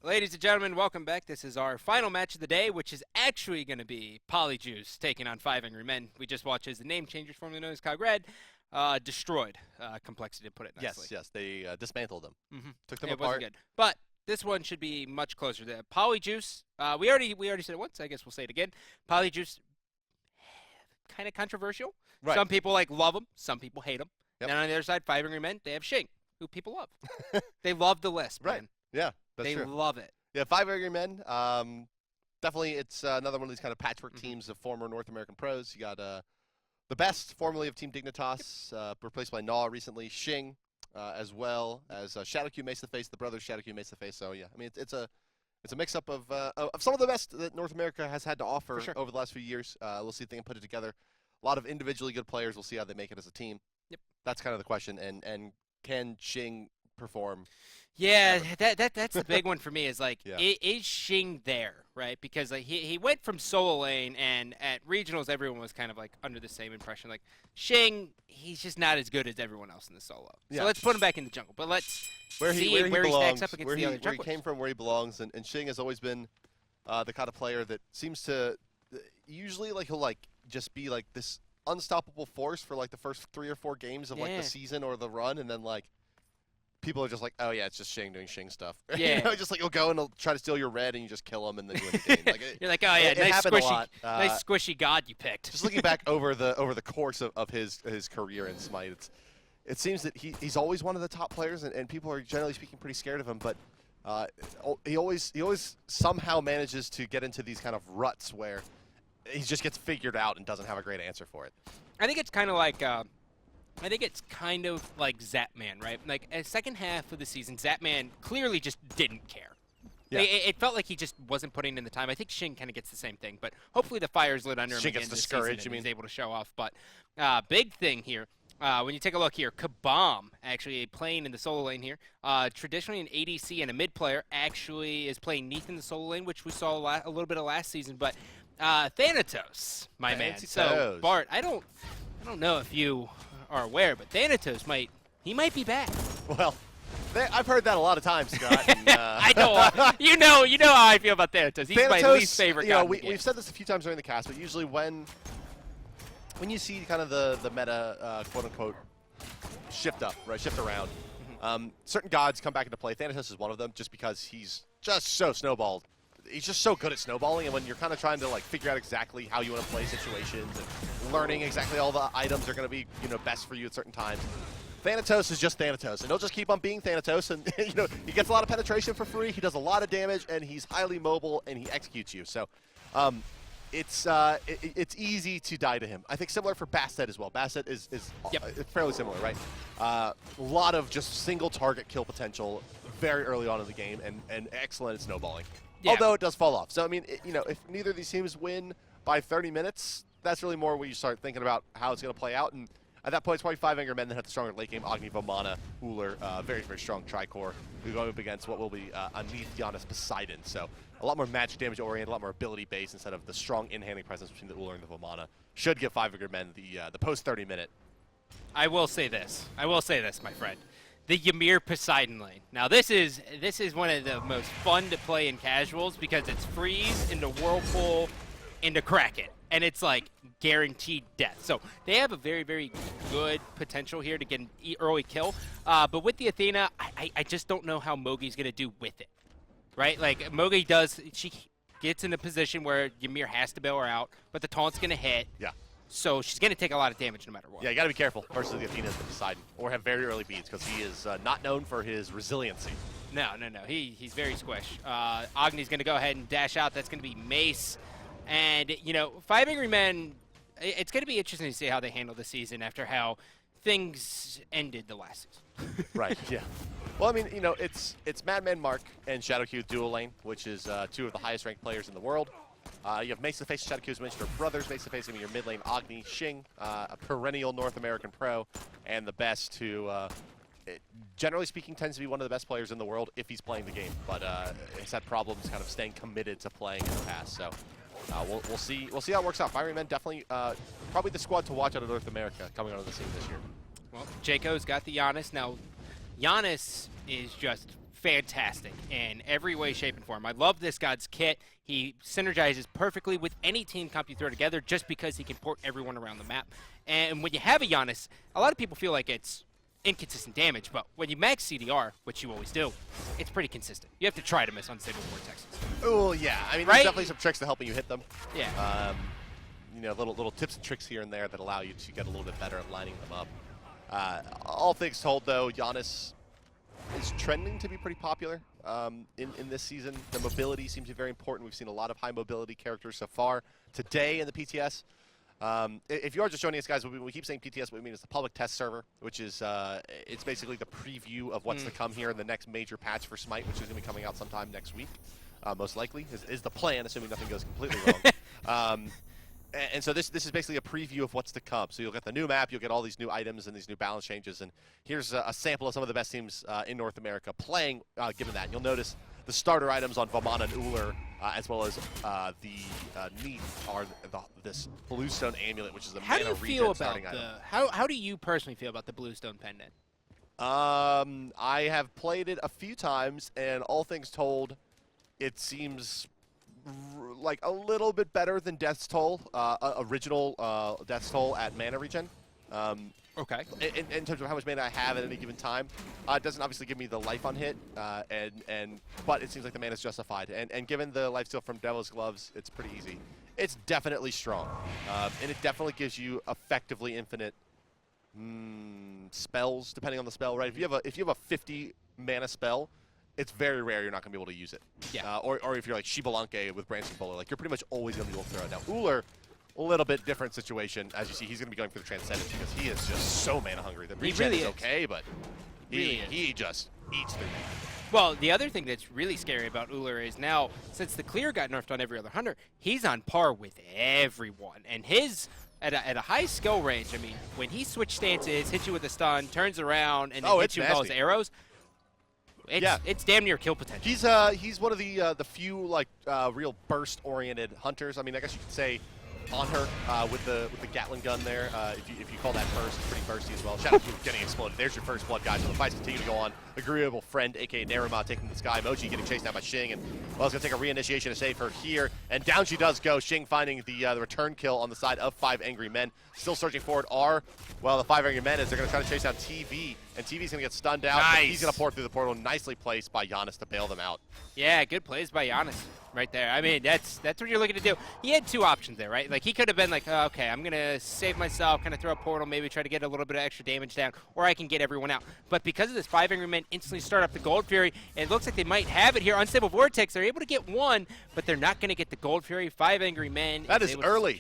Ladies and gentlemen, welcome back. This is our final match of the day, which is actually going to be Polyjuice taking on Five Angry Men. We just watched as the name changers, formerly known as Cog Red, destroyed. Complexity, to put it nicely. Yes, they dismantled them. Took them It apart. wasn't good. But this one should be much closer. The Polyjuice, we already said it once. I guess we'll say it again. Polyjuice, kind of controversial. Right. Some people love them. Some people hate them. Yep. And on the other side, Five Angry Men, they have Shing, who people love. They love the list, Right. man. Yeah, that's They true. love it. Yeah, Five Angry Men. Definitely, it's another one of these kind of patchwork teams of former North American pros. You got the best, formerly of Team Dignitas, replaced by Naw recently, Shing, as well as Shadow Q Mace the Face, the brothers Shadow Q Mace the Face. So yeah, I mean it's a mix-up of some of the best that North America has had to offer sure. over the last few years. We'll see if they can put it together. A lot of individually good players. We'll see how they make it as a team. Yep. That's kind of the question. And can Shing perform? Yeah, that's the big one for me. Is Yeah. is Shing there, right? Because he went from solo lane, and at regionals everyone was kind of under the same impression. Like Shing, he's just not as good as everyone else in the solo. Yeah. So let's put him back in the jungle. But let's see where he stacks up against where the other he, where he junglers. came from, where he belongs, and Shing has always been the kind of player that seems to usually he'll just be this unstoppable force for the first 3 or 4 games of the season or the run, and then people are just like, oh yeah, it's just Shing doing Shing stuff. Yeah. Just he'll go and he'll try to steal your red and you just kill him and then you win the game. You're like, oh yeah, it nice happened a squishy, lot. nice squishy god you picked. Just looking back over the course of his career in Smite, it seems that he's always one of the top players, and people are generally speaking pretty scared of him. But he always somehow manages to get into these kind of ruts where he just gets figured out and doesn't have a great answer for it. I think it's kind of like Zapman, right? Like, a second half of the season, Zapman clearly just didn't care. Yeah. It felt like he just wasn't putting in the time. I think Shing kind of gets the same thing, but hopefully the fire's lit under him Shing again gets this discouraged, season, you and mean? he's able to show off. But big thing here, when you take a look here, Kabam, actually playing in the solo lane here. Traditionally an ADC and a mid player, actually is playing Neath in the solo lane, which we saw a little bit of last season. But Thanatos, my man. So, Bart, I don't know if you are aware, but Thanatos might be back. Well, I've heard that a lot of times, Scott. And, I know. You know how I feel about Thanatos. He's my least favorite guy. We've said this a few times during the cast, but usually when you see kind of the meta, quote unquote, shift around, certain gods come back into play. Thanatos is one of them, just because he's just so snowballed. He's just so good at snowballing, and when you're kind of trying to figure out exactly how you want to play situations and learning exactly all the items are going to be best for you at certain times, Thanatos is just Thanatos, and he'll just keep on being Thanatos, and he gets a lot of penetration for free, he does a lot of damage, and he's highly mobile, and he executes you. So it's easy to die to him. I think similar for Bastet as well. Bastet is fairly similar, right? A lot of just single target kill potential very early on in the game, and excellent at snowballing. Yeah. Although it does fall off. So, I mean, if neither of these teams win by 30 minutes, that's really more where you start thinking about how it's going to play out. And at that point, it's probably Five Angry Men that have the stronger late game. Agni, Vomana, Uller, very, very strong Tricore. We're going up against what will be Neath, Giannis, Poseidon. So, a lot more magic damage oriented, a lot more ability based instead of the strong in-handing presence between the Uller and the Vomana. Should give Five Angry Men the post 30 minute. I will say this, my friend. The Ymir Poseidon lane. Now this is one of the most fun to play in casuals because it's freeze into whirlpool into Kraken, and it's guaranteed death. So they have a very, very good potential here to get an early kill. But with the Athena, I just don't know how Mogi's gonna do with it, right? Mogi she gets in a position where Ymir has to bail her out, but the taunt's gonna hit. Yeah. So she's going to take a lot of damage no matter what. Yeah, you got to be careful versus the Athena and the Poseidon, or have very early beats, because he is not known for his resiliency. No. He's very squish. Agni's going to go ahead and dash out. That's going to be Mace. And, Five Angry Men, it's going to be interesting to see how they handle the season after how things ended the last season. Right, yeah. Well, I mean, it's Madman Mark and Shadow Q dual lane, which is 2 of the highest ranked players in the world. You have Mace to face Shadow Q, as mentioned, are brothers. Mace to face your mid lane, Agni, Shing, a perennial North American pro, and the best who, generally speaking, tends to be one of the best players in the world if he's playing the game, but has had problems kind of staying committed to playing in the past. So we'll see how it works out. Fiery Men definitely probably the squad to watch out of North America coming onto the scene this year. Well, Jaco's got the Giannis. Now, Giannis is just fantastic in every way, shape, and form. I love this god's kit. He synergizes perfectly with any team comp you throw together just because he can port everyone around the map. And when you have a Giannis, a lot of people feel like it's inconsistent damage, but when you max CDR, which you always do, it's pretty consistent. You have to try to miss unstable vortexes. Oh, yeah. I mean, Right? there's definitely some tricks to helping you hit them. Yeah. You know, little tips and tricks here and there that allow you to get a little bit better at lining them up. All things told, though, Giannis is trending to be pretty popular in this season. The mobility seems to be very important. We've seen a lot of high mobility characters so far today in the PTS. If you are just joining us, guys, we keep saying PTS, what we mean is the public test server, which is it's basically the preview of what's to come here in the next major patch for Smite, which is going to be coming out sometime next week, most likely, is the plan, assuming nothing goes completely wrong. And so this is basically a preview of what's to come. So you'll get the new map, you'll get all these new items and these new balance changes, and here's a sample of some of the best teams in North America playing given that. You'll notice the starter items on Vamana and Ullr, as well as the neat are this Bluestone Amulet, which is a mana regen starting item. How do you personally feel about the Bluestone pendant? I have played it a few times, and all things told, it seems like a little bit better than Death's Toll, original Death's Toll at mana regen. Okay. In terms of how much mana I have at any given time, it doesn't obviously give me the life on hit, but it seems like the mana is justified. And given the lifesteal from Devil's Gloves, it's pretty easy. It's definitely strong, and it definitely gives you effectively infinite spells, depending on the spell. Right? If you have a 50 mana spell, it's very rare you're not going to be able to use it. Yeah. Or if you're like Shibalanke with Branson Bowler, like you're pretty much always going to be able to throw it. Now, Ullr, a little bit different situation. As you see, he's going to be going for the Transcendence because he is just so mana hungry. The regen really is is. okay, but he just eats through mana. Well, the other thing that's really scary about Ullr is now, since the clear got nerfed on every other hunter, he's on par with everyone. And his, at a high skill range, I mean, when he switch stances, hits you with a stun, turns around, and then hits you with all his arrows, it's damn near kill potential. He's one of the few like real burst-oriented hunters. I mean, I guess you could say on her with the Gatling gun there. If you call that burst, it's pretty bursty as well. Shout out to getting exploded. There's your first blood, guys. So the fights continue to go on. Agreeable friend, aka Nerima, taking the sky. Moji getting chased down by Xing, and well, it's gonna take a reinitiation to save her here. And down she does go. Xing finding the return kill on the side of 5 Angry Men. Still searching forward. Well, the 5 Angry Men is they're gonna try to chase down TV, and TV's gonna get stunned out. Nice. He's gonna pour through the portal. Nicely placed by Giannis to bail them out. Yeah, good plays by Giannis right there. I mean, that's what you're looking to do. He had two options there, right? Like, he could have been like, oh, okay, I'm going to save myself, kind of throw a portal, maybe try to get a little bit of extra damage down, or I can get everyone out. But because of this 5 Angry Men instantly start up the Gold Fury, and it looks like they might have it here. Unstable Vortex, they're able to get one, but they're not going to get the Gold Fury. 5 Angry Men that is early.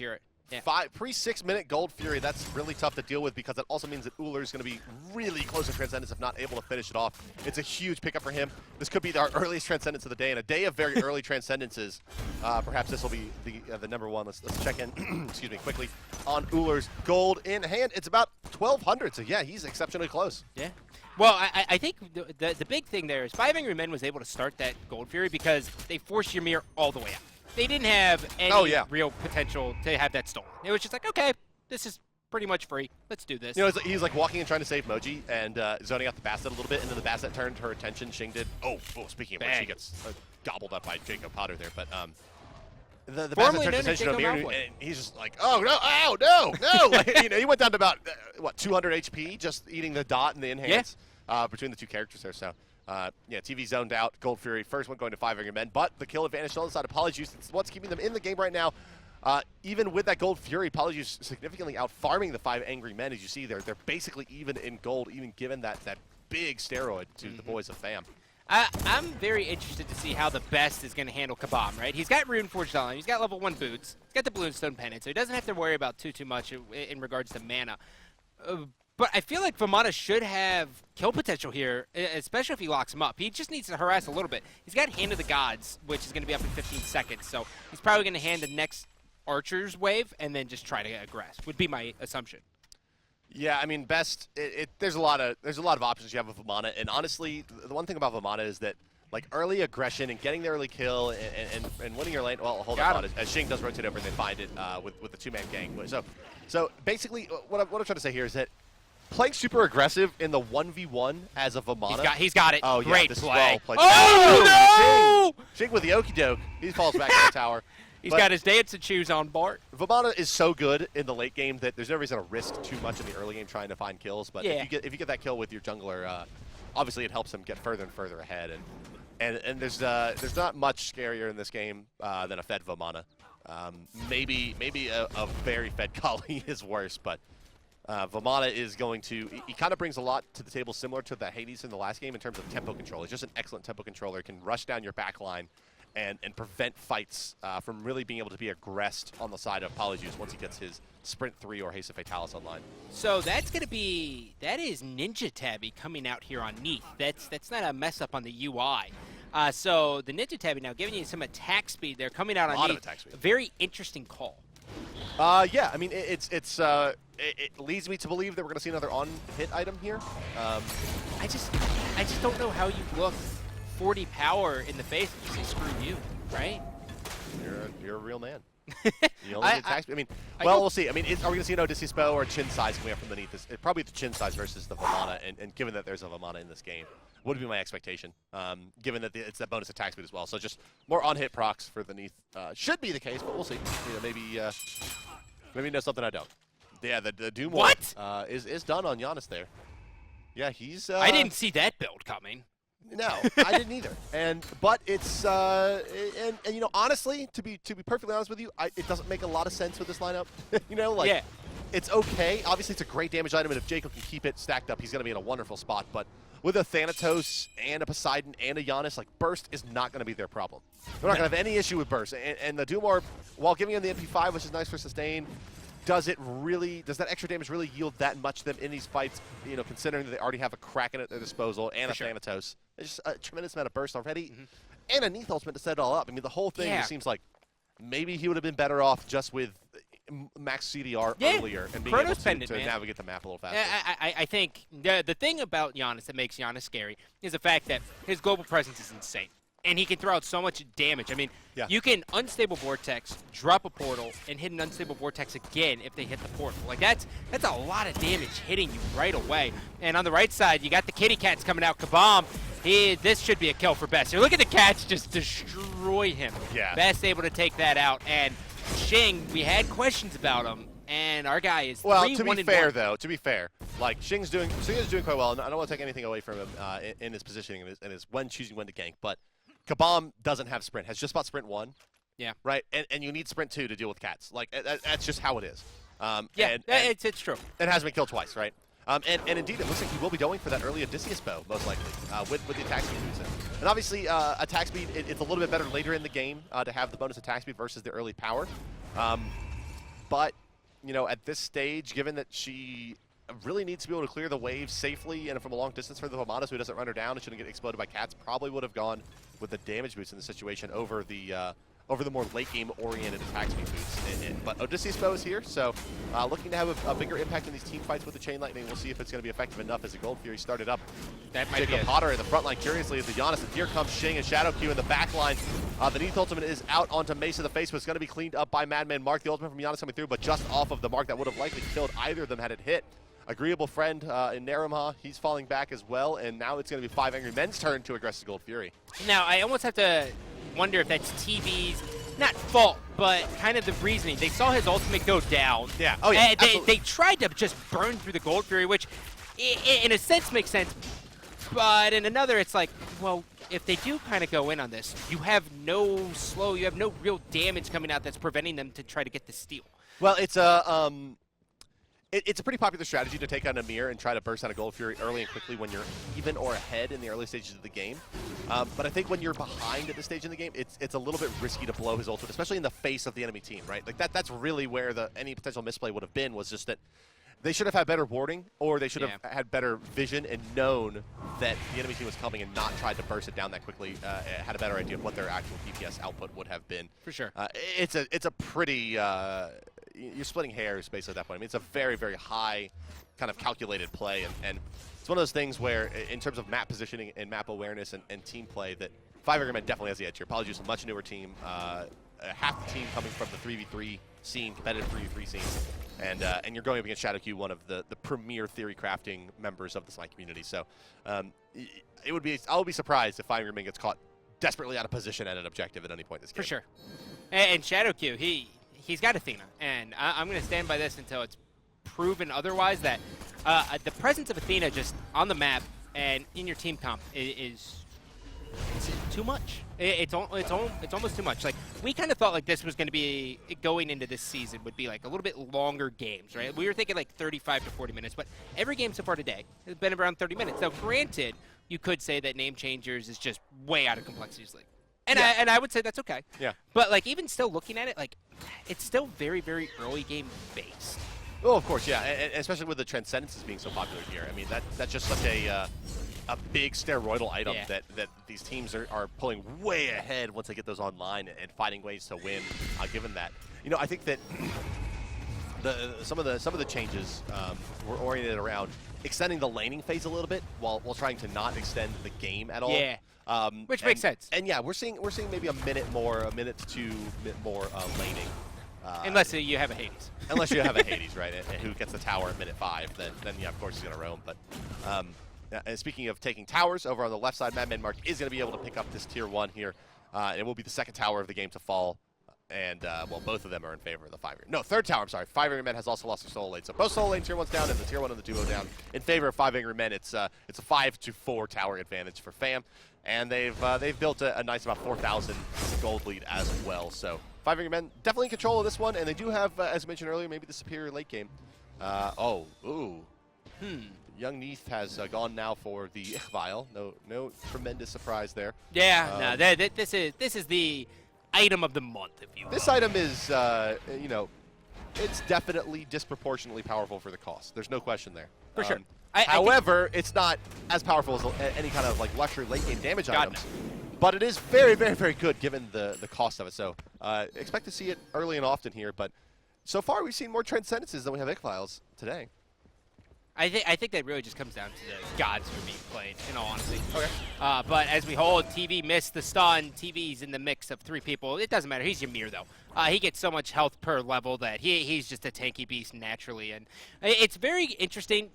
Yeah. Pre-6-minute Gold Fury, that's really tough to deal with because it also means that Ullr is going to be really close to Transcendence if not able to finish it off. It's a huge pickup for him. This could be our earliest Transcendence of the day, and a day of very early Transcendences. Perhaps this will be the number one. Let's check in, excuse me, quickly on Ullr's gold in hand. It's about 1,200, so yeah, he's exceptionally close. Yeah. Well, I think the big thing there is 5 Angry Men was able to start that Gold Fury because they forced Ymir all the way out. They didn't have any real potential to have that stolen. It was just like, okay, this is pretty much free. Let's do this. You know, he's like walking and trying to save Moji and zoning out the Bastet a little bit, and then the Bastet turned her attention. Xing did. Oh, speaking of which, she gets gobbled up by Jacob Potter there. But the Bastet turned attention to Ymir, and he's just like, oh, no. Like, you know, he went down to about, 200 HP just eating the dot and the enhance between the two characters there. So. Yeah, TV zoned out. Gold Fury, first one going to 5 Angry Men, but the kill advantage on the side of Polyjuice. It's what's keeping them in the game right now. Even with that Gold Fury, Polyjuice significantly out-farming the 5 Angry Men. As you see, they're basically even in gold, even given that big steroid to the boys of FAM. I'm very interested to see how the best is going to handle Kabam, right? He's got Runeforged on him. He's got level 1 boots. He's got the Bluestone Pendant, so he doesn't have to worry about too much in regards to mana. But I feel like Vamana should have kill potential here, especially if he locks him up. He just needs to harass a little bit. He's got Hand of the Gods, which is going to be up in 15 seconds, so he's probably going to hand the next Archer's wave and then just try to aggress, would be my assumption. Yeah, I mean, best. There's a lot of options you have with Vamana, and honestly, the one thing about Vamana is that like early aggression and getting the early kill and winning your lane. Well, hold on, as Xing does rotate over and they find it with the 2-man gang. So basically, what I'm trying to say here is that playing super aggressive in the 1v1 as a Vamana. He's got it. Oh, yeah, Great this is play. well played. Oh, no! Shing with the okie doke. He falls back to the tower. He's got his dancing shoes on, Bart. Vamana is so good in the late game that there's no reason to risk too much in the early game trying to find kills. But if you get that kill with your jungler, obviously it helps him get further and further ahead. And there's not much scarier in this game than a fed Vamana. Maybe a very fed Kali is worse, but Vamana is going to. He kind of brings a lot to the table, similar to the Hades in the last game in terms of tempo control. He's just an excellent tempo controller. He can rush down your back line and prevent fights from really being able to be aggressed on the side of Polyjuice once he gets his Sprint 3 or Haste of Fatalis online. So that is Ninja Tabby coming out here on Neath. That's not a mess up on the UI. So the Ninja Tabby now giving you some attack speed. They're coming out on Neath. A lot of attack speed. A very interesting call. Yeah, I mean it leads me to believe that we're going to see another on-hit item here. I just don't know how you look 40 power in the face and you say screw you, right? You're a real man. You only need attack speed. I mean, we'll see. I mean, are we going to see an Odysseus bow or a chin size coming up from beneath this? Probably the chin size versus the Vamana, and given that there's a Vamana in this game, would be my expectation, given that it's that bonus attack speed as well. So just more on-hit procs for the Neath should be the case, but we'll see. You know, maybe you know something I don't. Yeah, the Doom is done on Giannis there. Yeah, he's. I didn't see that build coming. No, I didn't either. But it's and you know, honestly, to be perfectly honest with you, it doesn't make a lot of sense with this lineup. You know, like it's okay. Obviously, it's a great damage item, and if Jacob can keep it stacked up, he's going to be in a wonderful spot. But with a Thanatos and a Poseidon and a Giannis, like burst is not going to be their problem. They're not going to have any issue with burst. And the Doom Orb, while giving him the MP5, which is nice for sustain, does that extra damage really yield that much to them in these fights, you know, considering that they already have a Kraken at their disposal and a Thanatos? It's just a tremendous amount of burst already. And a Neath ultimate to set it all up. I mean, the whole thing just seems like maybe he would have been better off just with max CDR earlier and being able to navigate the map a little faster. I think the thing about Giannis that makes Giannis scary is the fact that his global presence is insane. And he can throw out so much damage. I mean, you can Unstable Vortex, drop a portal, and hit an Unstable Vortex again if they hit the portal. Like, that's a lot of damage hitting you right away. And on the right side, you got the kitty cats coming out. Kabam, this should be a kill for Best. Look at the cats just destroy him. Yeah. Best able to take that out. And Shing, we had questions about him. And our guy is 3-1-1. Well, to be fair, like Shing is doing quite well. And I don't want to take anything away from him in his positioning and his when choosing when to gank, but Kabam doesn't have Sprint, has just bought Sprint 1. Yeah. Right? And you need Sprint 2 to deal with cats. Like, that's just how it is. It's true. It has been killed twice, right? And indeed, it looks like he will be going for that early Odysseus bow, most likely, with the attack speed boost. And obviously, attack speed, it's a little bit better later in the game to have the bonus attack speed versus the early power. But, you know, at this stage, given that she really needs to be able to clear the wave safely and from a long distance for the Vamana so he doesn't run her down and shouldn't get exploded by cats, probably would have gone with the damage boost in the situation over the more late game oriented attack speed boosts. But Odysseus bow is here, so looking to have a bigger impact in these team fights with the Chain Lightning. We'll see if it's going to be effective enough as the Gold Fury started up. That might Jacob be Potter in the front line curiously as the Giannis, and here comes Shing and Shadow Q in the back line. The Neath ultimate is out onto Mace of the Face, but it's going to be cleaned up by Madman Mark. The ultimate from Giannis coming through, but just off of the mark that would have likely killed either of them had it hit. Agreeable Friend in Naramha, he's falling back as well, and now it's going to be 5 Angry Men's turn to aggress the Gold Fury. Now, I almost have to wonder if that's TV's, not fault, but kind of the reasoning. They saw his ultimate go down. Yeah. Oh, yeah. And they tried to just burn through the Gold Fury, which in a sense makes sense, but in another it's like, well, if they do kind of go in on this, you have no real damage coming out that's preventing them to try to get the steal. Well, it's a pretty popular strategy to take on Amir and try to burst out a Gold Fury early and quickly when you're even or ahead in the early stages of the game. But I think when you're behind at this stage in the game, it's a little bit risky to blow his ultimate, especially in the face of the enemy team, right? Like that's really where any potential misplay would have been, was just that they should have had better warding, or they should have had better vision and known that the enemy team was coming and not tried to burst it down that quickly, had a better idea of what their actual DPS output would have been. For sure. It's a pretty... you're splitting hairs basically at that point. I mean, it's a very, very high kind of calculated play, and it's one of those things where, in terms of map positioning and map awareness and team play, that 5 Angry Men definitely has the edge here. Polyjuice is a much newer team. half the team coming from the 3v3 scene, competitive 3v3 scene, and you're going up against ShadowQ, one of the premier theory crafting members of the Smite community. So I'll be surprised if Fire Emblem gets caught desperately out of position at an objective at any point in this game. For sure. And ShadowQ, he's got Athena, and I'm going to stand by this until it's proven otherwise, that the presence of Athena just on the map and in your team comp is too much. It's almost too much. Like, we kind of thought like this was going to be, going into this season would be like a little bit longer games, right? We were thinking like 35 to 40 minutes, but every game so far today has been around 30 minutes. Now, granted, you could say that Name Changers is just way out of Complexity's league. And, yeah. I would say that's okay. Yeah. But like, even still looking at it, like, it's still very, very early game based. Oh, of course, yeah, and especially with the Transcendences being so popular here. I mean, that's just such a big steroidal item that these teams are pulling way ahead once they get those online and finding ways to win. Given that, I think that some of the changes were oriented around extending the laning phase a little bit while trying to not extend the game at all. Yeah. Which makes sense. And yeah, we're seeing maybe a minute to 2 minute more laning. Unless you have a Hades. Unless you have a Hades, right? And who gets the tower at minute 5, then yeah, of course he's going to roam. But and speaking of taking towers, over on the left side, Madman Mark is going to be able to pick up this tier 1 here. It will be the second tower of the game to fall. And, well, both of them are in favor of the 5 No, third tower, I'm sorry. 5 Angry Men has also lost their solo lane. So both solo lane tier 1's down and the tier 1 of the duo down in favor of 5 Angry Men. It's a 5-4 tower advantage for FAM. And they've built a nice about 4,000 gold lead as well. So 5 Angry Men definitely in control of this one. And they do have, as mentioned earlier, maybe the superior late game. Young Neath has gone now for the Vial. No tremendous surprise there. Yeah, this is the item of the month, if you will. This item is, it's definitely disproportionately powerful for the cost. There's no question there. For sure. However, it's not as powerful as any kind of like luxury late game damage items. No. But it is very, very, very good given the cost of it. So expect to see it early and often here. But so far, we've seen more Transcendences than we have Ick-Vials today. I think that really just comes down to the gods who are being played, in all honesty. Okay. But as we hold, TV missed the stun. TV's in the mix of 3 people. It doesn't matter. He's Ymir, though. He gets so much health per level that he's just a tanky beast naturally. And it's very interesting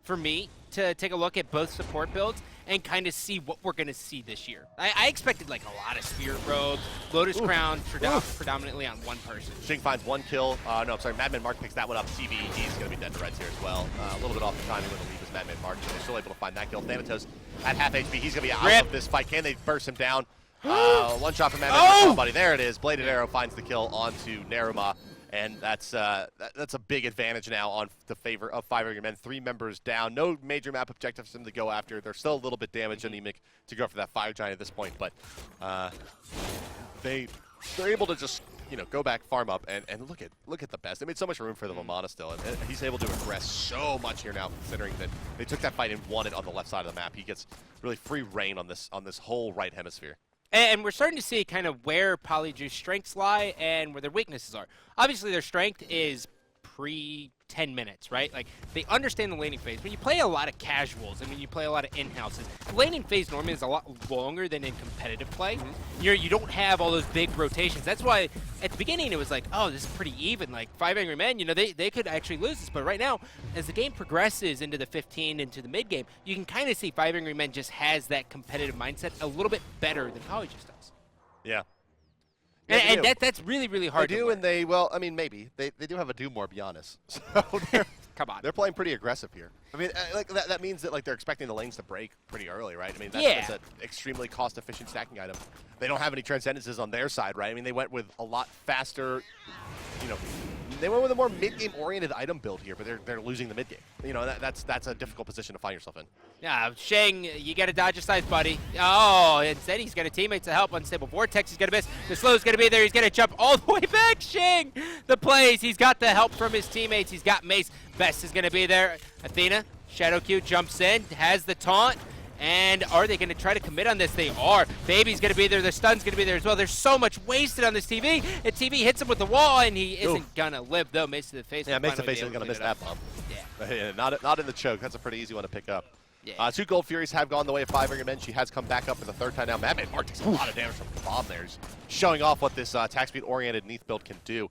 for me to take a look at both support builds and kind of see what we're going to see this year. I expected like a lot of Spirit Robes, Lotus Crown, predominantly on one person. Shing finds 1 kill. No, I'm sorry, Madman Mark picks that one up. TV, he's going to be dead to Reds here as well. A little bit off the timing with the leave as Madman Mark, but they're still able to find that kill. Thanatos at half HP. He's going to be out of this fight. Can they burst him down? One shot from Madman Mark. Oh, buddy, there it is. Bladed Arrow finds the kill onto Naruma. And that's a big advantage now on the favor of 5 Angry Men. 3 members down. No major map objectives for them to go after. They're still a little bit damaged, anemic to go for that Fire Giant at this point. But they're able to just go back, farm up, and look at the best. They made so much room for the Lamana still, and he's able to aggress so much here now, considering that they took that fight and won it on the left side of the map. He gets really free reign on this whole right hemisphere. And we're starting to see kind of where Polyjuice's strengths lie and where their weaknesses are. Obviously, their strength is pre-10 minutes, right? Like, they understand the laning phase. When you play a lot of casuals, and when you play a lot of in-houses, the laning phase normally is a lot longer than in competitive play. You don't have all those big rotations. That's why at the beginning it was like, oh, this is pretty even. Like, 5 Angry Men, they could actually lose this. But right now, as the game progresses into the 15, into the mid-game, you can kind of see 5 Angry Men just has that competitive mindset a little bit better than Polyjuice does. Yeah. And that's really, really hard to do, and maybe. They do have a do more, be honest. So come on. They're playing pretty aggressive here. I mean, like that means that like they're expecting the lanes to break pretty early, right? I mean, that's an extremely cost-efficient stacking item. They don't have any Transcendences on their side, right? I mean, they went with a lot faster, they went with a more mid-game oriented item build here, but they're losing the mid-game. That's a difficult position to find yourself in. Yeah, Shang, you got to dodge your size, buddy. Oh, instead he's got a teammate to help. Unstable Vortex, he's going to miss. The slow's going to be there. He's going to jump all the way back. Shang, the plays. He's got the help from his teammates. He's got Mace. Best is going to be there. Athena, ShadowQ jumps in, has the taunt. And are they going to try to commit on this? They are. Baby's going to be there. The stun's going to be there as well. There's so much wasted on this TV. And TV hits him with the wall, and he isn't going to live, though. Mace to the face. Yeah, Mace to the face isn't going to miss that bump. Yeah. Not in the choke. That's a pretty easy one to pick up. Yeah. 2 Gold Furies have gone the way of 5 Angry Men. She has come back up for the 3rd time now. Madman Mark takes a lot of damage from the bomb there. He's showing off what this attack speed-oriented Neath build can do.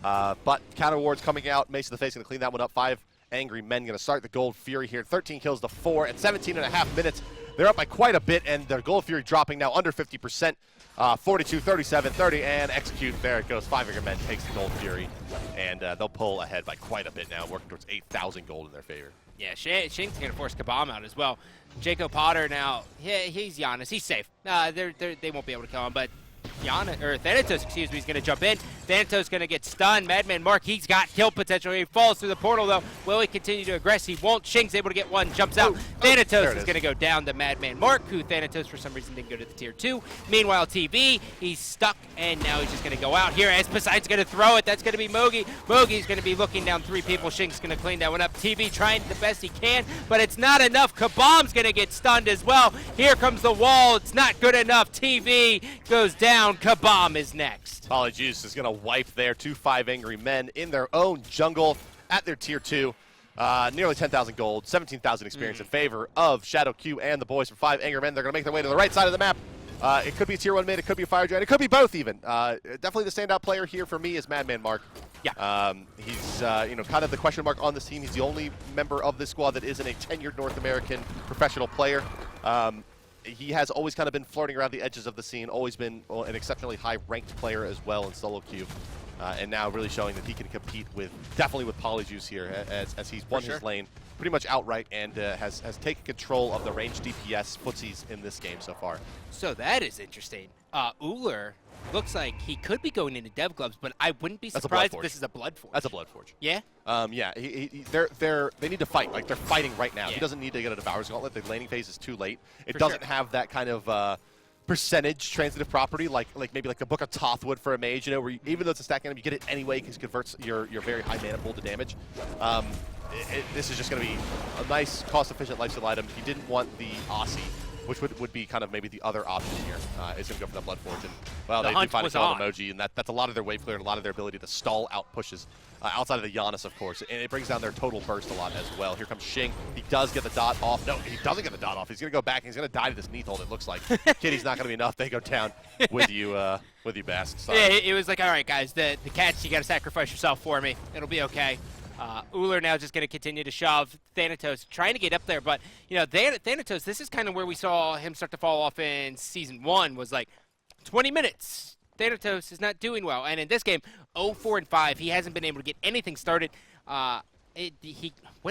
But counter wards coming out. Mace to the face going to clean that one up. 5 Angry Men going to start the Gold Fury here. 13 kills to 4 at 17.5 minutes. They're up by quite a bit, and their Gold Fury dropping now under 50%. 42, 37, 30, and execute. There it goes. 5 Angry Men takes the Gold Fury, and they'll pull ahead by quite a bit now, working towards 8,000 gold in their favor. Yeah, Shing's going to force Kabam out as well. Jacob Potter now, he's Giannis. He's safe. They won't be able to kill him, but Thanatos, excuse me, is going to jump in. Thanatos going to get stunned. Madman Mark, he's got kill potential. He falls through the portal, though. Will he continue to aggress? He won't. Shing's able to get one, jumps out. Thanatos is going to go down to Madman Mark, who Thanatos, for some reason, didn't go to the tier 2. Meanwhile, TV, he's stuck, and now he's just going to go out here as Poseidon's going to throw it. That's going to be Mogi. Mogi's going to be looking down 3 people. Shing's going to clean that one up. TV trying the best he can, but it's not enough. Kabam's going to get stunned as well. Here comes the wall. It's not good enough. TV goes down. Kabam is next. Polyjuice is going to wipe their 2-5 Angry Men in their own jungle at their tier 2. Nearly 10,000 gold, 17,000 experience in favor of Shadow Q and the boys from 5 Angry Men. They're going to make their way to the right side of the map. It could be a tier 1 mid, it could be a Fire Giant, it could be both even. Definitely the standout player here for me is Madman Mark. Yeah. He's kind of the question mark on this team. He's the only member of this squad that isn't a tenured North American professional player. He has always kind of been flirting around the edges of the scene, always been an exceptionally high-ranked player as well in solo queue, and now really showing that he can compete definitely with Polyjuice here, as he's won his lane pretty much outright and has taken control of the range DPS footsies in this game so far. So that is interesting. Uller looks like he could be going into Dev Gloves, but I wouldn't be surprised if this is a Bloodforge. That's a Bloodforge. Yeah? Yeah, they need to fight. Like, they're fighting right now. Yeah. He doesn't need to get a Devourer's Gauntlet. The laning phase is too late. It doesn't have that kind of percentage transitive property like maybe like the Book of Thoth would for a mage, where even though it's a stack enemy, you get it anyway because it converts your very high mana pool to damage. This is just going to be a nice, cost-efficient lifesteal item. He didn't want the Aussie, which would be kind of maybe the other option here. Is going to go for the Bloodforge. And, well, they do find a kill on emoji, and that's a lot of their wave clear and a lot of their ability to stall out pushes outside of the Giannis, of course. And it brings down their total burst a lot as well. Here comes Shing. He does get the dot off. No, he doesn't get the dot off. He's going to go back, and he's going to die to this Neath hold, it looks like. Kitty's not going to be enough. They go down with you, Bast. Sorry. Yeah, it was like, all right, guys, the catch, you got to sacrifice yourself for me. It'll be okay. Uller now just going to continue to shove. Thanatos trying to get up there, but Thanatos, this is kind of where we saw him start to fall off in Season 1, was like 20 minutes. Thanatos is not doing well, and in this game, 0-4-5. He hasn't been able to get anything started. What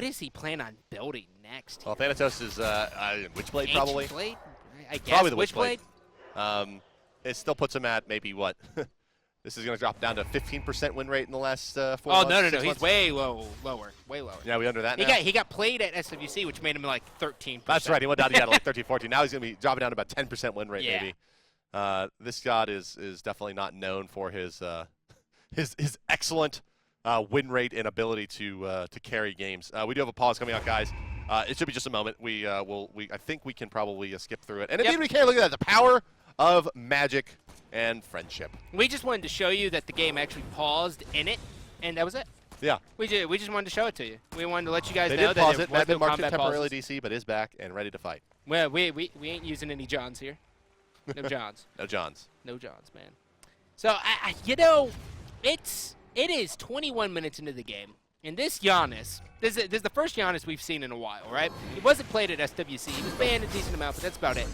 does he plan on building next? Well, Thanatos is Witchblade probably. Witchblade? I guess. Probably the Witchblade. It still puts him at maybe what? This is going to drop down to 15% win rate in the last 4 months. Oh, no. Months. He's way lower. Way lower. Yeah, we under that now? He got played at SWC, which made him like 13%. That's right. He went down to like 13, 14. Now he's going to be dropping down to about 10% win rate maybe. This god is definitely not known for his excellent win rate and ability to carry games. We do have a pause coming out, guys. It should be just a moment. I think we can probably skip through it. And indeed we can. Look at that. The power of magic and friendship. We just wanted to show you that the game actually paused in it, and that was it. Yeah. We just wanted to show it to you. We wanted to let you guys they know did pause that it. Madman marked it temporarily pauses. DC, but is back and ready to fight. Well, we ain't using any Johns here. No Johns. No Johns. No Johns, man. So, it is 21 minutes into the game, and this Giannis, this is the first Giannis we've seen in a while, right? He wasn't played at SWC. He was banned a decent amount, but that's about it.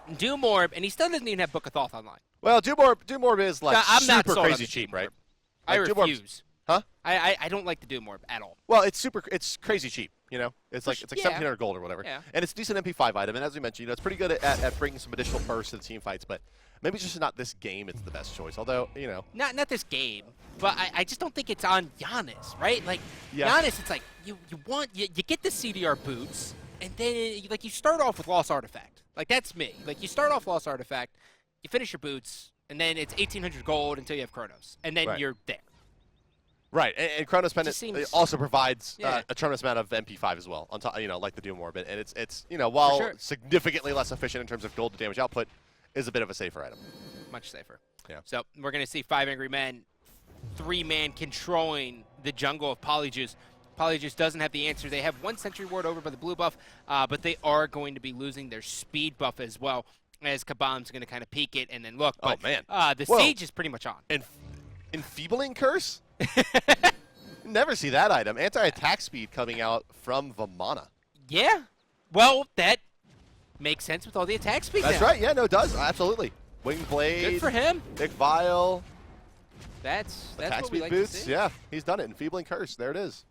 Doomorb, and he still doesn't even have Book of Thoth online. Well, Doomorb is like super crazy cheap, right? I like refuse. Huh? I don't like the Doomorb at all. Well, it's crazy cheap, It's like 1,700 gold or whatever. Yeah. And it's a decent MP5 item, and as we mentioned, it's pretty good at bringing some additional bursts to the team fights, but maybe it's just not this game it's the best choice, although, Not this game, but I just don't think it's on Giannis, right? Like, Giannis, it's like, you get the CDR boots, and then, you start off with Lost Artifact. Like, that's me. Like, you start off Lost Artifact, you finish your boots, and then it's 1,800 gold until you have Chronos, and then you're there. Right, and Chronos Pendant also provides a tremendous amount of MP5 as well, on top, like the Doomorb, and it's while significantly less efficient in terms of gold to damage output, is a bit of a safer item. Much safer. Yeah. So we're going to see 5 Angry Men, 3-man controlling the jungle of Polyjuice. Polyjuice doesn't have the answer. They have 1 Sentry Ward over by the blue buff, but they are going to be losing their speed buff as well, as Kabam's going to kind of peek it and then look. But, oh, man. The siege is pretty much on. Enfeebling Curse? Never see that item. Anti-attack speed coming out from Vamana. Yeah. Well, that makes sense with all the attack speed That's now. right. Yeah, no, it does. Absolutely. Winged Blade. Good for him. Big Vial. That's attack what we speed like boots. to see. Yeah, he's done it. Enfeebling Curse. There it is.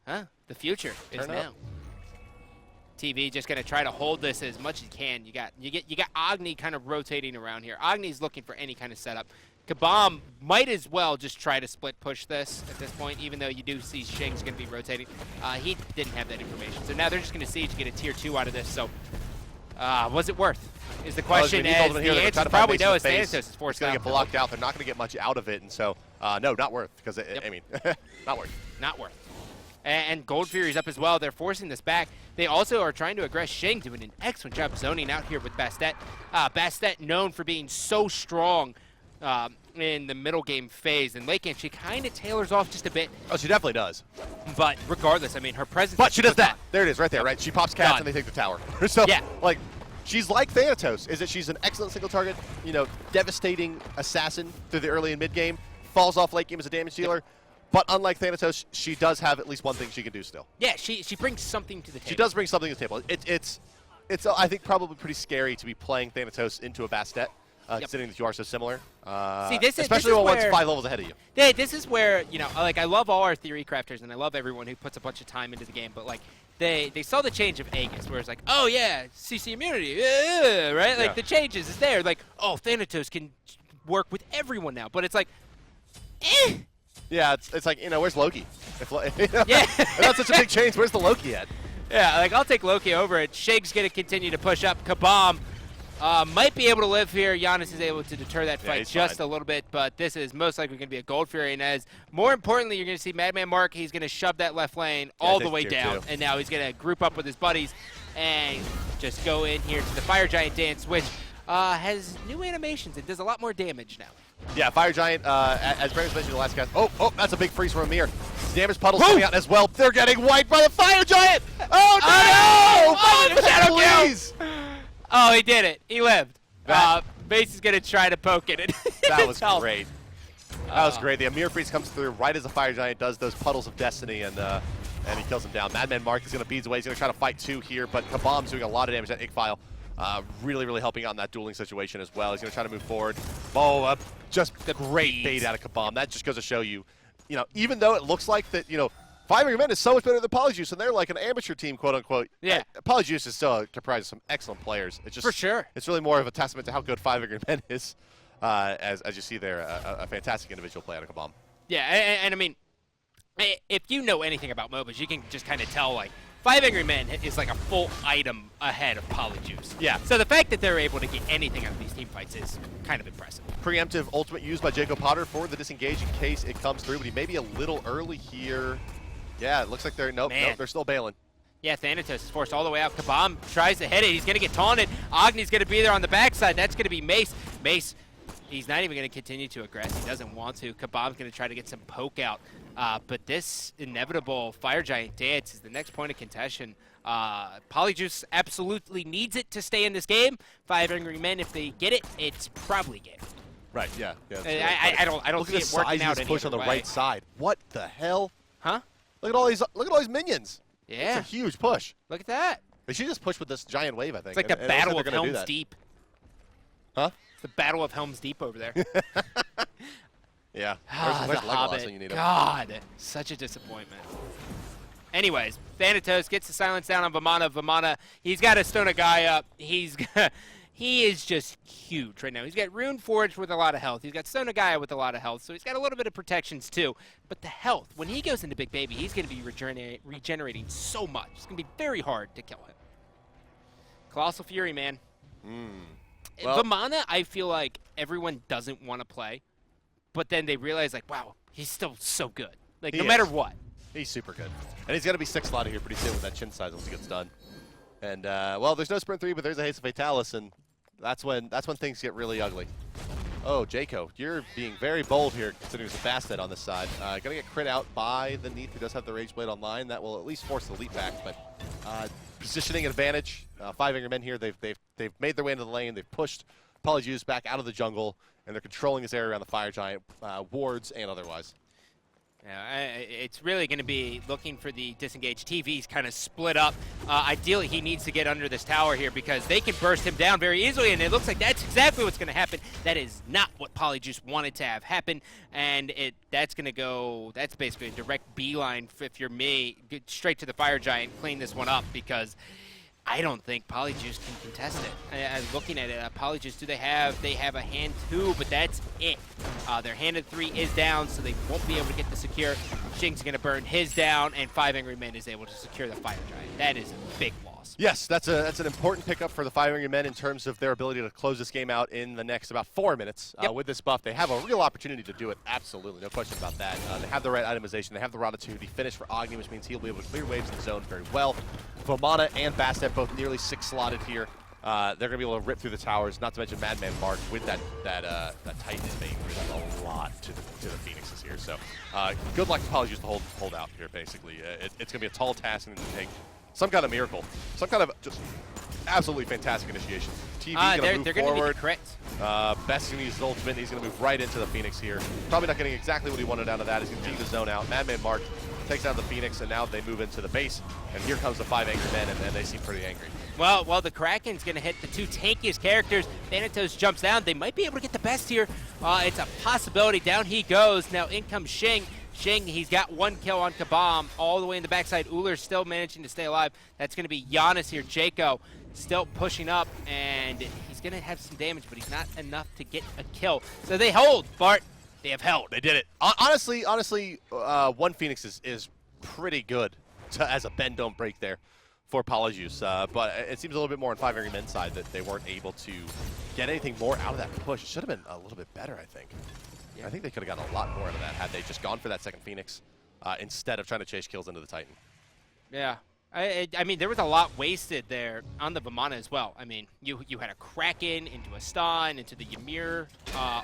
Huh? The future is Turn now. up. TV just gonna try to hold this as much as you can. You got Agni kind of rotating around here. Agni's looking for any kind of setup. Kabam might as well just try to split push this at this point, even though you do see Shing's gonna be rotating. He didn't have that information, so now they're just gonna siege to get a tier 2 out of this. So, was it worth? Is the question. As the answer is probably no. As Thanatos is forced going out. to get blocked out. They're not going to get much out of it, and so no, not worth. Because I mean, not worth. Not worth. And Gold Fury's up as well. They're forcing this back. They also are trying to aggress Shing, doing an excellent job zoning out here with Bastet. Bastet known for being so strong in the middle game phase. In late game, she kind of tailors off just a bit. Oh, she definitely does. But regardless, I mean, her presence. But she does that. On. There it is, right there, right? She pops cats and they take the tower. So, yeah. like, she's like Thanatos. Is that she's an excellent single target, you know, devastating assassin through the early and mid game, falls off late game as a damage dealer. But unlike Thanatos, she does have at least one thing she can do still. Yeah, she brings something to the table. She does bring something to the table. It's I think, probably pretty scary to be playing Thanatos into a Bastet, considering that you are so similar. See, especially when one's 5 levels ahead of you. Yeah, this is where, you know, like, I love all our theory crafters, and I love everyone who puts a bunch of time into the game, but, like, they saw the change of Aegis, where it's like, oh, yeah, CC immunity, right? Like, the changes is there. Like, oh, Thanatos can work with everyone now. But it's like, eh. Yeah, it's like, you know, where's Loki? Yeah. If that's such a big change, where's the Loki at? Yeah, like, I'll take Loki over it. Shig's going to continue to push up. Kabam might be able to live here. Giannis is able to deter that fight just a little bit, but this is most likely going to be a Gold Fury. And as more importantly, you're going to see Madman Mark. He's going to shove that left lane all the way down, and now he's going to group up with his buddies and just go in here to the Fire Giant dance, which has new animations. It does a lot more damage now. Yeah, Fire Giant, as Brandon mentioned in the last cast. Oh, that's a big freeze from Amir. Damage puddles coming out as well. They're getting wiped by the Fire Giant. Oh, no! Oh, Shadow please! Oh, he did it. He lived. Base is going to try to poke it. That was great. That was great. The Amir freeze comes through right as the Fire Giant does those puddles of destiny, and he kills him down. Madman Mark is going to beads away. He's going to try to fight 2 here, but Kabam's doing a lot of damage at Ickfile. Really, really helping out in that dueling situation as well. He's going to try to move forward. Oh, just great bait out of Kabam. That just goes to show you, you know, even though it looks like that, you know, 5 Angry Men is so much better than Polyjuice, and they're like an amateur team, quote unquote. Yeah. Polyjuice is still comprised of some excellent players. It's just, for sure. It's really more of a testament to how good 5 Angry Men is, as you see there, a fantastic individual play out of Kabam. Yeah, and I mean, if you know anything about MOBAs, you can just kind of tell, like, 5 Angry Men is like a full item ahead of Polyjuice. Yeah. So the fact that they're able to get anything out of these team fights is kind of impressive. Preemptive ultimate used by Jacob Potter for the disengage in case it comes through, but he may be a little early here. Yeah, it looks like they're, nope, they're still bailing. Yeah, Thanatos is forced all the way out. Kabam tries to hit it. He's going to get taunted. Agni's going to be there on the backside. That's going to be Mace. Mace, he's not even going to continue to aggress. He doesn't want to. Kabam's going to try to get some poke out. But this inevitable Fire Giant dance is the next point of contention. Polyjuice absolutely needs it to stay in this game. 5 Angry Men, if they get it, it's probably game. Right, yeah. I don't see it working out any push on the right side. What the hell? Huh? Look at all these minions. Yeah. It's a huge push. Look at that. They should just push with this giant wave, I think. It's like the Battle of Helm's Deep. Huh? It's the Battle of Helm's Deep over there. Yeah. Where's the Legolas when you need him? God, such a disappointment. Anyways, Thanatos gets the silence down on Vamana. Vamana, he's got to stone a guy up. He is just huge right now. He's got Rune Forge with a lot of health. He's got Stone a guy with a lot of health, so he's got a little bit of protections too. But the health, when he goes into Big Baby, he's going to be regenerating so much. It's going to be very hard to kill him. Colossal Fury, man. Well, Vamana, I feel like everyone doesn't want to play, but then they realize, like, wow, he's still so good. Like, no matter what. He's super good. And he's going to be 6 slotted here pretty soon with that chin size once he gets done. And, well, there's no Sprint 3, but there's a Haste of Fatalis, and that's when things get really ugly. Oh, Jaco, you're being very bold here, considering there's a Bastet on this side. Gonna get crit out by the Neath, who does have the Rage Blade online. That will at least force the leap back, but positioning advantage. 5 Angry Men here. They've made their way into the lane. They've pushed Polyjuice back out of the jungle, and they're controlling this area around the Fire Giant, wards and otherwise. Yeah, it's really going to be looking for the disengaged TVs kind of split up. Ideally, he needs to get under this tower here because they can burst him down very easily, and it looks like that's exactly what's going to happen. That is not what Polyjuice wanted to have happen, and that's going to go, that's basically a direct beeline, if you're me, get straight to the Fire Giant, clean this one up, because I don't think Polyjuice can contest it. Looking at it, Polyjuice, they have a hand 2, but that's it. Their hand of 3 is down, so they won't be able to get the secure. Shing's going to burn his down, and 5 Angry Men is able to secure the Fire Giant. That is a big loss. Yes, that's an important pickup for the 5 Angry Men in terms of their ability to close this game out in the next about 4 minutes. Yep. With this buff, they have a real opportunity to do it, absolutely, no question about that. They have the right itemization, they have the opportunity finish for Agni, which means he'll be able to clear waves in the zone very well. Vomana and Bastet both nearly 6 slotted here. They're going to be able to rip through the towers, not to mention Madman Mark with that Titan invade. There's a lot to the Phoenixes here. So good luck to Polyjuice to hold out here, basically. It's going to be a tall task and to take some kind of miracle, some kind of just absolutely fantastic initiation. TV going to move forward. Best going to use his ultimate, and he's going to move right into the Phoenix here. Probably not getting exactly what he wanted out of that. He's going to take the zone out. Madman Mark takes out the Phoenix, and now they move into the base. And here comes the 5 Angry Men, and they seem pretty angry. Well, the Kraken's going to hit the 2 tankiest characters. Thanatos jumps down. They might be able to get the best here. It's a possibility. Down he goes. Now in comes Shing. Shing, he's got 1 kill on Kabam all the way in the backside. Ullr's still managing to stay alive. That's going to be Giannis here. Jaco still pushing up, and he's going to have some damage, but he's not enough to get a kill. So they hold, Bart. They have held. They did it. Honestly, 1 Phoenix is pretty good as a bend don't break there for Polyjuice. But it seems a little bit more on 5 Angry Men's side that they weren't able to get anything more out of that push. It should have been a little bit better, I think. Yeah. I think they could have gotten a lot more out of that had they just gone for that second Phoenix instead of trying to chase kills into the Titan. Yeah. I mean, there was a lot wasted there on the Vomana as well. I mean, you had a Kraken into a stun, into the Ymir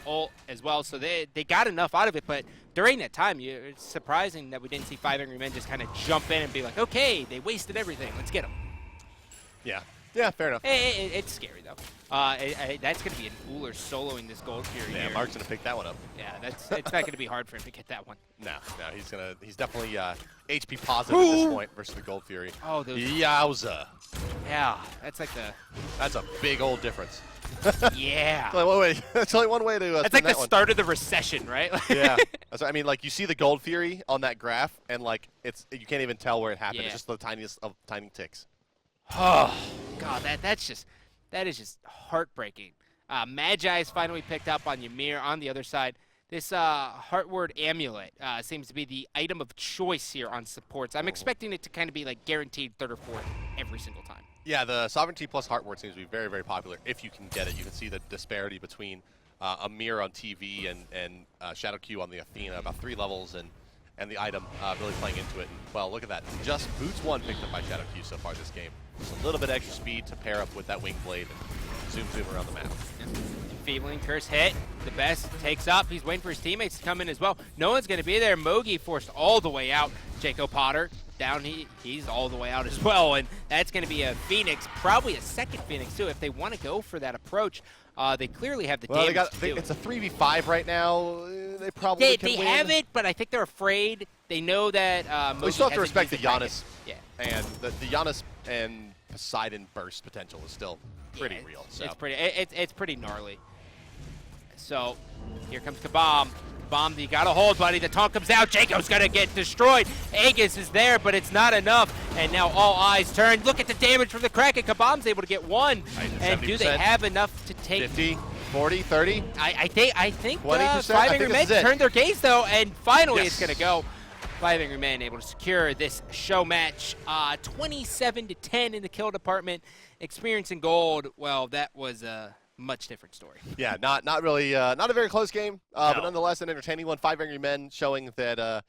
ult as well, so they got enough out of it, but during that time, it's surprising that we didn't see 5 Angry Men just kind of jump in and be like, okay, they wasted everything, let's get them. Yeah, fair enough. It's scary, though. That's going to be an Ullr soloing this Gold Fury here. Mark's going to pick that one up. Yeah, it's not going to be hard for him to get that one. No, he's definitely HP positive at this point versus the Gold Fury. Oh, those. Yowza. Yeah, that's a big old difference. Yeah. That's only one way to That's like the start of the recession, right? Yeah. I mean, like, you see the Gold Fury on that graph, and like you can't even tell where it happened. Yeah. It's just the tiniest of tiny ticks. Oh, God, that is just heartbreaking. Magi's finally picked up on Ymir on the other side. This Heartward Amulet seems to be the item of choice here on supports. I'm expecting it to kind of be like guaranteed 3rd or 4th every single time. Yeah, the Sovereignty plus Heartward seems to be very, very popular if you can get it. You can see the disparity between Ymir on TV and Shadow Q on the Athena, about 3 levels, and the item really playing into it. And, well, look at that. Just Boots 1 picked up by Shadow Q so far this game. Just a little bit extra speed to pair up with that Wing Blade and zoom around the map. Enfeebling Curse hit. The best takes up. He's waiting for his teammates to come in as well. No one's going to be there. Mogi forced all the way out. Jaco Potter down. He's all the way out as well. And that's going to be a Phoenix, probably a second Phoenix too, if they want to go for that approach. They clearly have the damage to do it. It's a 3v5 right now. They probably can win. They have it, but I think they're afraid. They know that Mogi we still have to respect the Giannis. Yeah. And the Giannis and Poseidon burst potential is still pretty real. So. It's pretty gnarly. So here comes Kabam. Kabam, you got to hold, buddy. The taunt comes out. Jaco's going to get destroyed. Aegis is there, but it's not enough. And now all eyes turn. Look at the damage from the Kraken. Kabam's able to get 1. And do they have enough to take 50, 40, 30? I think 20%. 5 Angry Men turned their gaze, though, and finally it's going to go. 5 Angry Men able to secure this show match. 27-10 in the kill department. Experience in gold, well, that was a much different story. Yeah, not really, not a very close game, but nonetheless an entertaining one. 5 Angry Men showing that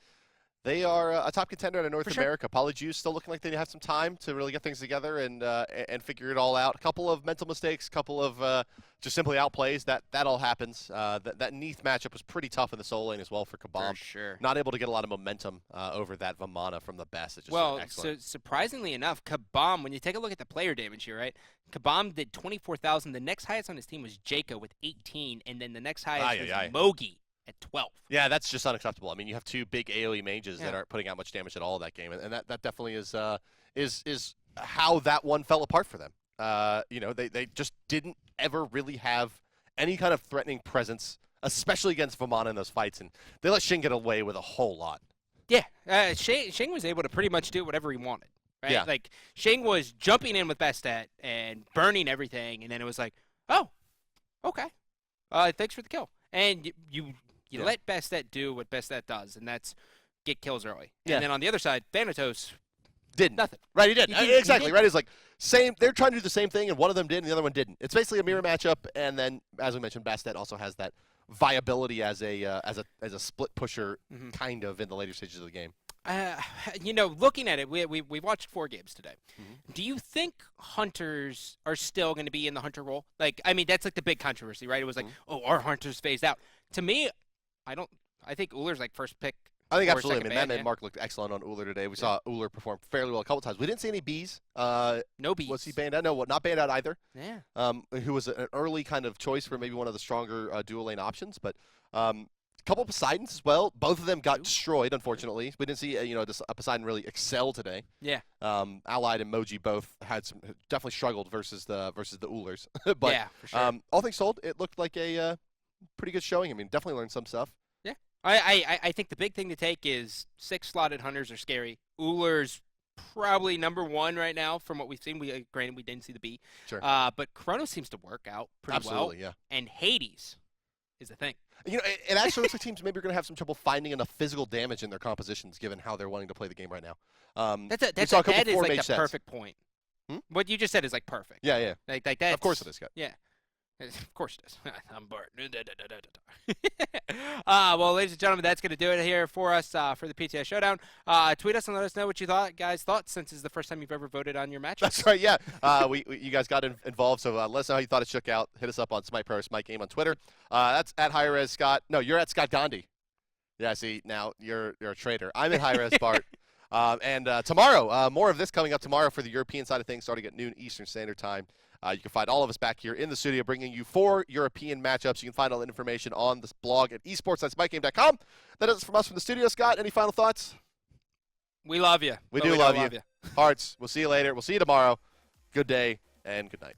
They are a top contender in North For sure. America. Polyjuice still looking like they have some time to really get things together and figure it all out. A couple of mental mistakes, a couple of just simply outplays. That all happens. That Neath matchup was pretty tough in the solo lane as well for Kabam. For sure. Not able to get a lot of momentum over that Vamana from the best. It's just Well, excellent. so surprisingly enough, Kabam, when you take a look at the player damage here, right? Kabam did 24,000. The next highest on his team was Jaco with 18, and then the next highest was Mogi at 12. Yeah, that's just unacceptable. I mean, you have two big AoE mages that aren't putting out much damage at all that game, and that definitely is how that one fell apart for them. They just didn't ever really have any kind of threatening presence, especially against Vamana in those fights, and they let Shing get away with a whole lot. Yeah, Shing was able to pretty much do whatever he wanted, right? Yeah. Like, Shing was jumping in with Bastet and burning everything, and then it was like, oh, okay, thanks for the kill. And you let Bastet do what Bastet does, and that's get kills early. Yeah. And then on the other side, Thanatos didn't. nothing. Right, he did. Exactly, he right? It's like same. They're trying to do the same thing, and one of them did, and the other one didn't. It's basically a mirror matchup, and then, as we mentioned, Bastet also has that viability as a split pusher, kind of in the later stages of the game. Looking at it, we watched 4 games today. Do you think hunters are still going to be in the hunter role? Like, I mean, that's like the big controversy, right? It was like, oh, our hunters phased out. To me, I think Ullr's like first pick. I think or absolutely. I second mean, that ban, man Mark looked excellent on Uller today. We saw Uller perform fairly well a couple times. We didn't see any Bs. No Bs. Was he banned out? No, not banned out either. Yeah. Who was an early kind of choice for maybe one of the stronger dual lane options, but. A couple of Poseidons as well. Both of them got destroyed, unfortunately. We didn't see Poseidon really excel today. Yeah. Allied and Moji both definitely struggled versus the Ullers. But yeah, for sure. all things told, it looked like a pretty good showing. I mean, definitely learned some stuff. Yeah. I think the big thing to take is 6 slotted hunters are scary. Uller's probably number 1 right now from what we've seen. Granted, we didn't see the B. Sure. But Chrono seems to work out pretty well. Absolutely, yeah. And Hades is the thing. It actually looks like teams maybe are going to have some trouble finding enough physical damage in their compositions, given how they're wanting to play the game right now. That is like the perfect point. What you just said is like perfect. Yeah. Like that's, of course it is, Scott. Yeah. Of course it is. I'm Bart. Well, ladies and gentlemen, that's going to do it here for us for the PTS Showdown. Tweet us and let us know what you guys thought, since it's the first time you've ever voted on your match. That's right, yeah. You guys got involved, so let us know how you thought it shook out. Hit us up on Smite Pro or Smite Game on Twitter. That's at hi-rez Scott. No, you're at Scott Gandhi. Yeah, see, now you're a traitor. I'm at hi-rez Bart. And tomorrow, more of this coming up tomorrow for the European side of things, starting at noon Eastern Standard Time. You can find all of us back here in the studio bringing you 4 European matchups. You can find all the information on this blog at esports.spikegame.com. That is it from us from the studio. Scott, any final thoughts? We love you. We do love you. Hearts, we'll see you later. We'll see you tomorrow. Good day and good night.